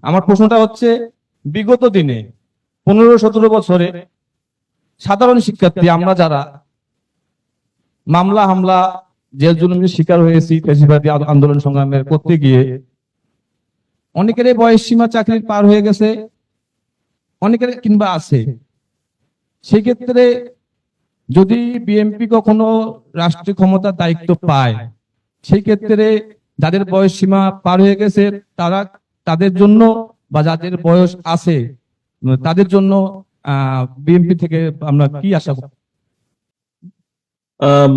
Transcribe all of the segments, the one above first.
আমার প্রশ্নটা হচ্ছে, বিগত দিনে 15-17 বছরে সাধারণ শিক্ষার্থী আমরা যারা মামলা হামলা জেল জুলুমের শিকার হয়েছি ফ্যাসিবাদী আন্দোলন সংগ্রামের করতে গিয়ে অনেকেরই বয়স সীমা চাকরির পার হয়ে গেছে, অনেকের কিংবা আছে। সেই ক্ষেত্রে যদি বিএনপি কখনো রাষ্ট্রীয় ক্ষমতার দায়িত্ব পায়, সেই ক্ষেত্রে যাদের বয়স সীমা পার হয়ে গেছে তারা, তাদের জন্য বা যাদের বয়স আছে তাদের জন্য বিএনপি থেকে আমরা কি আশা করি?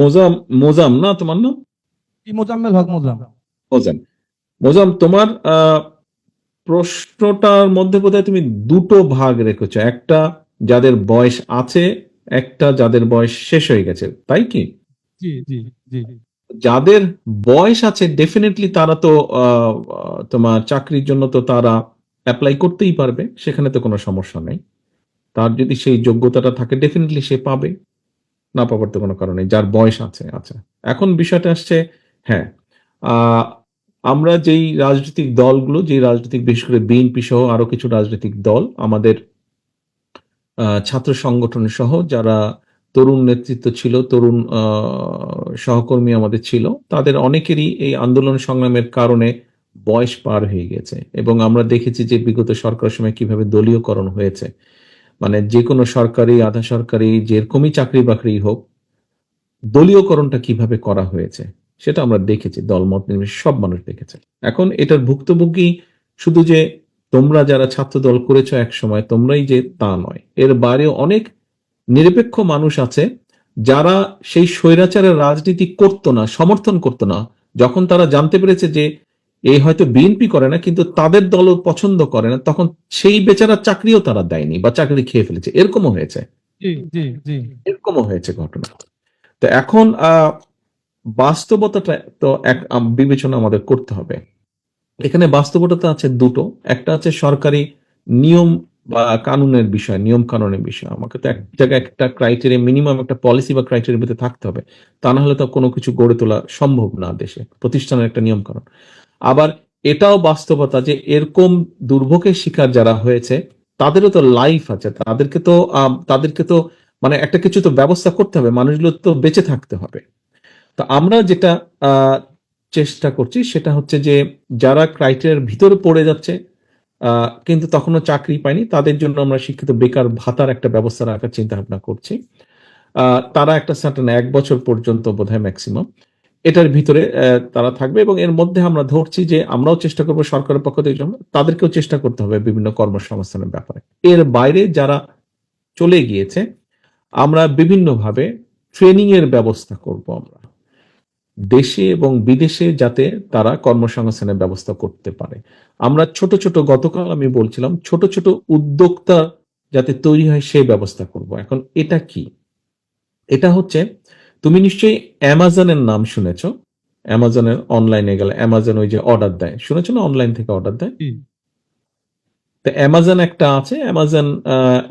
মোজাম মোজাম না তোমার নাম? মোজাম্মেল হক মোজাম। মোজাম, মোজাম, তোমার প্রশ্নটার মধ্যে বোধহয় তুমি দুটো ভাগ রেখেছো, একটা যাদের বয়স আছে, একটা যাদের বয়স শেষ হয়ে গেছে, তাই কি? জি জি জি। যাদের বয়স আছে ডেফিনেটলি তারা তো তোমার চাকরির জন্য তো তারা অ্যাপ্লাই করতেই পারবে, সেখানে তো কোনো সমস্যা নেই। তার যদি সেই যোগ্যতাটা থাকে ডেফিনেটলি সে পাবে, না পাবার তো কোনো কারণ নেই, যার বয়স আছে। আচ্ছা, এখন বিষয়টা আসছে, হ্যাঁ, আহ, আমরা যেই রাজনৈতিক দলগুলো, যেই রাজনৈতিক, বিশেষ করে বিএনপি সহ আরো কিছু রাজনৈতিক দল, আমাদের ছাত্র সংগঠন সহ যারা তরুণ নেতৃত্ব ছিল, তরুণ সহকর্মী আমাদের ছিল, তাদের অনেকেরই এই আন্দোলন সংগ্রামের কারণে বয়স পার হয়ে গেছে। এবং আমরা দেখেছি যে বিগত সরকারের সময় কিভাবে দলীয়করণ হয়েছে, মানে যে কোনো সরকারি, আধা সরকারি, যেরকমই চাকরি বাকরি হোক, দলীয়করণটা কিভাবে করা হয়েছে সেটা আমরা দেখেছি, দলমত নির্বিশেষে সব মানুষ দেখেছে। এখন এটার ভুক্তভোগী শুধু যে তোমরা যারা ছাত্র দল করেছো এক সময় তোমরাই যে, তা নয়, এর বাইরেও অনেক নিরপেক্ষ মানুষ আছে যারা সেই স্বৈরাচারের রাজনীতি করতো না, সমর্থন করতো না। যখন তারা জানতে পেরেছে যে এই হয়তো বিএনপি করে না কিন্তু তাদের দলও পছন্দ করে না, তখন সেই বেচারা চাকরিও তারা দেয়নি বা চাকরি খেয়ে ফেলেছে, এরকমও হয়েছে। জি জি জি। এরকমও হয়েছে ঘটনা। তো এখন বাস্তবতাটা তো এক বিবেচনা আমাদের করতে হবে। এখানে বাস্তবতা আছে দুটো, একটা আছে সরকারি নিয়ম বা কানুনের বিষয়, নিয়ম কানুনের বিষয়। আমাকে তো এক জায়গায় একটা ক্রাইটেরিয়া, মিনিমাম একটা পলিসি বা ক্রাইটেরিয়ার ভিতরে থাকতে হবে, তা না হলে তো কোনো কিছু গড়ে তোলা সম্ভব না দেশে, প্রতিষ্ঠানের একটা নিয়ম কানুন। আবার এটাও বাস্তবতা যে এরকম দুর্ভোগের শিকার যারা হয়েছে তাদেরও তো লাইফ আছে, তাদেরকে তো মানে একটা কিছু তো ব্যবস্থা করতে হবে, মানুষগুলো তো বেঁচে থাকতে হবে। তো আমরা যেটা চেষ্টা করছি সেটা হচ্ছে যে যারা ক্রাইটেরিয়ার ভিতরে পড়ে যাচ্ছে কিন্তু তখনও চাকরি পায়নি, তাদের জন্য আমরা শিক্ষিত বেকার ভাতার একটা ব্যবস্থা রাখার চিন্তা ভাবনা করছি। তারা একটা সার্টেন 1 বছর পর্যন্ত বোধহয় ম্যাক্সিমাম এটার ভিতরে তারা থাকবে, এবং এর মধ্যে আমরা ধরছি যে আমরাও চেষ্টা করবো সরকারের পক্ষ থেকে, তাদেরকেও চেষ্টা করতে হবে বিভিন্ন কর্মসংস্থানের ব্যাপারে। এর বাইরে যারা চলে গিয়েছে আমরা বিভিন্নভাবে ট্রেনিং এর ব্যবস্থা করব, আমরা দেশে এবং বিদেশে, যাতে তারা কর্মসংস্থানের ব্যবস্থা করতে পারে। আমরা ছোট ছোট, গতকাল আমি বলছিলাম, ছোট ছোট উদ্যোক্তা যাতে তৈরি হয় সেই ব্যবস্থা করব। এখন এটা কি? এটা হচ্ছে, তুমি নিশ্চয়ই অ্যামাজনের নাম শুনেছো। অ্যামাজনের অনলাইনে গেলে অ্যামাজন ওই যে অর্ডার দেয়, শুনেছো না? অনলাইন থেকে অর্ডার দেয়। তো অ্যামাজন একটা আছে, অ্যামাজন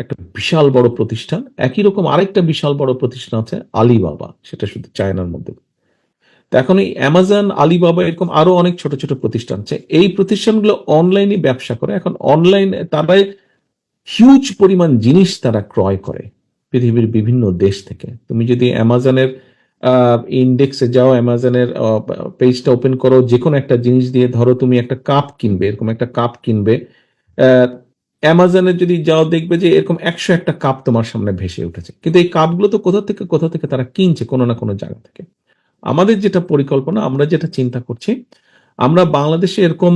একটা বিশাল বড় প্রতিষ্ঠান। একই রকম আরেকটা বিশাল বড় প্রতিষ্ঠান আছে আলিবাবা, সেটা শুধু চায়নার মধ্যে। তো এখন এই অ্যামাজন, আলিবাবা, এরকম আরো অনেক ছোট ছোট প্রতিষ্ঠান আছে। এই প্রতিষ্ঠানগুলো অনলাইনে ব্যবসা করে। এখন অনলাইনে তারা হিউজ পরিমাণ জিনিস তারা ক্রয় করে পৃথিবীর বিভিন্ন দেশ থেকে। তুমি যদি অ্যামাজনের ইন্ডেক্সে যাও, অ্যামাজনের পেজটা ওপেন করো, যে কোনো একটা জিনিস দিয়ে, ধরো তুমি একটা কাপ কিনবে, এরকম একটা কাপ কিনবে, অ্যামাজনে যদি যাও দেখবে যে এরকম 101টা কাপ তোমার সামনে ভেসে উঠেছে। কিন্তু এই কাপগুলো তো কোথা থেকে তারা কিনছে, কোনো না কোনো জায়গা থেকে। আমাদের যেটা পরিকল্পনা, আমরা যেটা চিন্তা করছি, আমরা বাংলাদেশে এরকম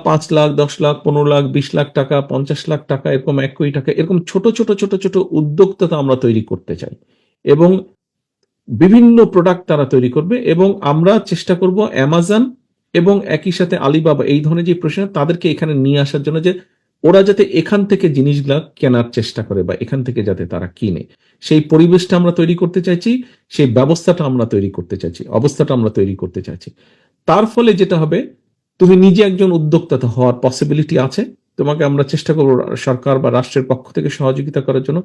5 লাখ, 10 লাখ, 15 লাখ, 20 লাখ টাকা, 50 লাখ টাকা, এরকম 1 কোটি টাকা, এরকম ছোট ছোট ছোট ছোট উদ্যোক্তা আমরা তৈরি করতে চাই, এবং বিভিন্ন প্রোডাক্ট তারা তৈরি করবে। এবং আমরা চেষ্টা করব অ্যামাজন এবং একই সাথে আলিবাবা, এই ধরনের যে প্রশ্ন, তাদেরকে এখানে নিয়ে আসার জন্য, যে ওরা যাতে এখান থেকে জিনিসগুলা কেনার চেষ্টা করে বা এখান থেকে যাতে তারা কিনে, সেই পরিবেশটা আমরা তৈরি করতে চাইছি, সেই ব্যবস্থাটা আমরা তৈরি করতে চাইছি, অবস্থাটা আমরা তৈরি করতে চাইছি। তার ফলে যেটা হবে, তুমি নিজে একজন উদ্যোক্তা হওয়ার পসিবিলিটি আছে, তোমাকে আমরা চেষ্টা করবো সরকার বা রাষ্ট্রের পক্ষ থেকে সহযোগিতা করার জন্য।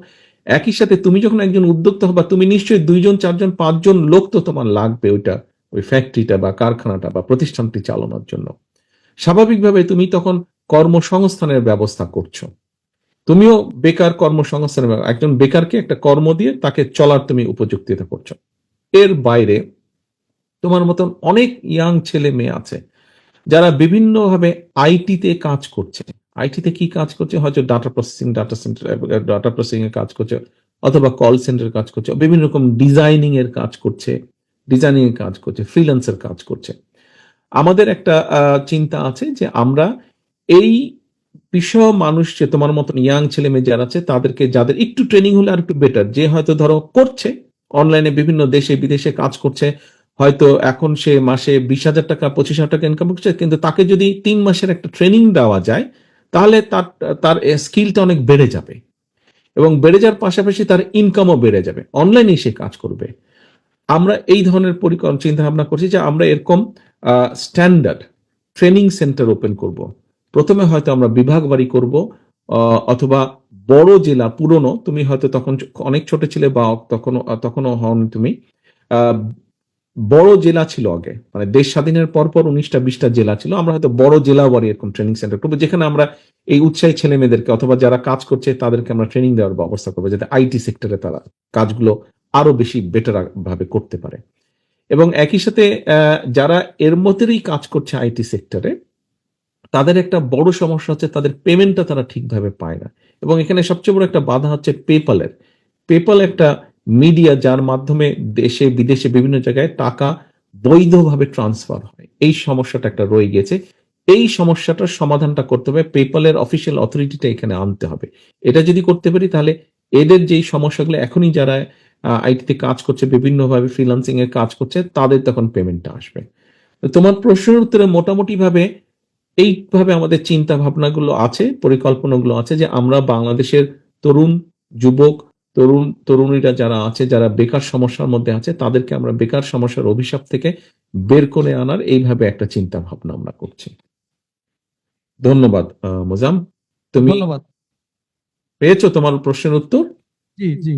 একই সাথে তুমি যখন একজন উদ্যোক্তা হবা, তুমি নিশ্চয়ই 2 জন, 4 জন, 5 জন লোক তো তোমার লাগবে ওই ফ্যাক্টরিটা বা কারখানাটা বা প্রতিষ্ঠানটি চালানোর জন্য। স্বাভাবিকভাবে তুমি তখন কর্মসংস্থানের ব্যবস্থা করছো। তুমিও বেকার কর্মসংস্থানের একজন বেকারকে একটা কর্ম দিয়ে তাকে চলার তুমি উপযুক্ততা করছো। এর বাইরে তোমার মতন অনেক ইয়াং ছেলে মেয়ে আছে যারা বিভিন্নভাবে আইটিতে কাজ করছে। আইটিতে কি কাজ করছে? হয়তো ডাটা প্রসেসিং, ডাটা প্রসেসিং এর কাজ করছে, অথবা কল সেন্টার কাজ করছে, বিভিন্ন রকম ডিজাইনিং এর কাজ করছে, ফ্রিল্যান্সের কাজ করছে। আমাদের একটা চিন্তা আছে যে আমরা এই বিষয় মানুষ, যে তোমার মতন ইয়াং ছেলে মেয়ে যারা আছে তাদেরকে, যাদের একটু ট্রেনিং হলে আর একটু বেটার, যে হয়তো ধরো করছে অনলাইনে বিভিন্ন দেশে বিদেশে কাজ করছে, হয়তো এখন সে মাসে 20,000 টাকা 25,000 টাকা ইনকাম করছে, কিন্তু তাকে যদি 3 মাসের একটা ট্রেনিং দেওয়া যায় তাহলে তার তার স্কিলটা অনেক বেড়ে যাবে, এবং বেড়ে যাওয়ার পাশাপাশি তার ইনকামও বেড়ে যাবে, অনলাইনে সে কাজ করবে। আমরা এই ধরনের চিন্তা ভাবনা করছি যে আমরা এরকম স্ট্যান্ডার্ড ট্রেনিং সেন্টার ওপেন করব। প্রথমে হয়তো আমরা বিভাগ বাড়ি করব, অথবা বড় জেলা, পুরনো, তুমি হয়তো তখন অনেক ছোট ছিলে বা তখনও হন তুমি, আহ, বড় জেলা ছিল আগে, মানে দেশ স্বাধীনের পর 19টা 20টা জেলা ছিল, আমরা হয়তো বড় জেলা বাড়ি এরকম ট্রেনিং সেন্টার করবো, যেখানে আমরা এই উৎসাহী ছেলে মেয়েদেরকে অথবা যারা কাজ করছে তাদেরকে আমরা ট্রেনিং দেওয়ার ব্যবস্থা করবো, যাতে আইটি সেক্টরে তারা কাজগুলো আরো বেশি বেটার ভাবে করতে পারে। এবং একই সাথে যারা এর মধ্যেই কাজ করছে আইটি সেক্টরে, তাদের একটা বড় সমস্যা হচ্ছে তাদের পেমেন্টটা তারা ঠিকভাবে পায় না। এবং এখানে সবচেয়ে বড় একটা বাধা হচ্ছে পেপাল একটা মিডিয়া, যার মাধ্যমে দেশে বিদেশে বিভিন্ন জায়গায় টাকা বৈধভাবে ট্রান্সফার হয়। এই সমস্যাটা একটা রয়ে গেছে। এই সমস্যাটার সমাধানটা করতে হবে, পেপালের অফিসিয়াল অথরিটিটা এখানে আনতে হবে। এটা যদি করতে পারি তাহলে এদের যেই সমস্যাগুলো এখনই যারা আইটিতে কাজ করছে, বিভিন্নভাবে ফ্রিল্যান্সিং এর কাজ করছে, তাদের তখন পেমেন্টটা আসবে। তো তোমার প্রশ্নের উত্তরে মোটামুটি ভাবে এইভাবে আমাদের চিন্তা ভাবনাগুলো আছে, পরিকল্পনাগুলো আছে, যে আমরা বাংলাদেশের তরুণ যুবক, তরুণীরা যারা আছে, যারা বেকার সমস্যার মধ্যে আছে, তাদেরকে আমরা বেকার সমস্যার অভিশাপ থেকে বের করে আনার এইভাবে একটা চিন্তা ভাবনা আমরা করছি। ধন্যবাদ মোজাম, তুমি ধন্যবাদ। পেয়েছো তোমার প্রশ্নের উত্তর? জি জি।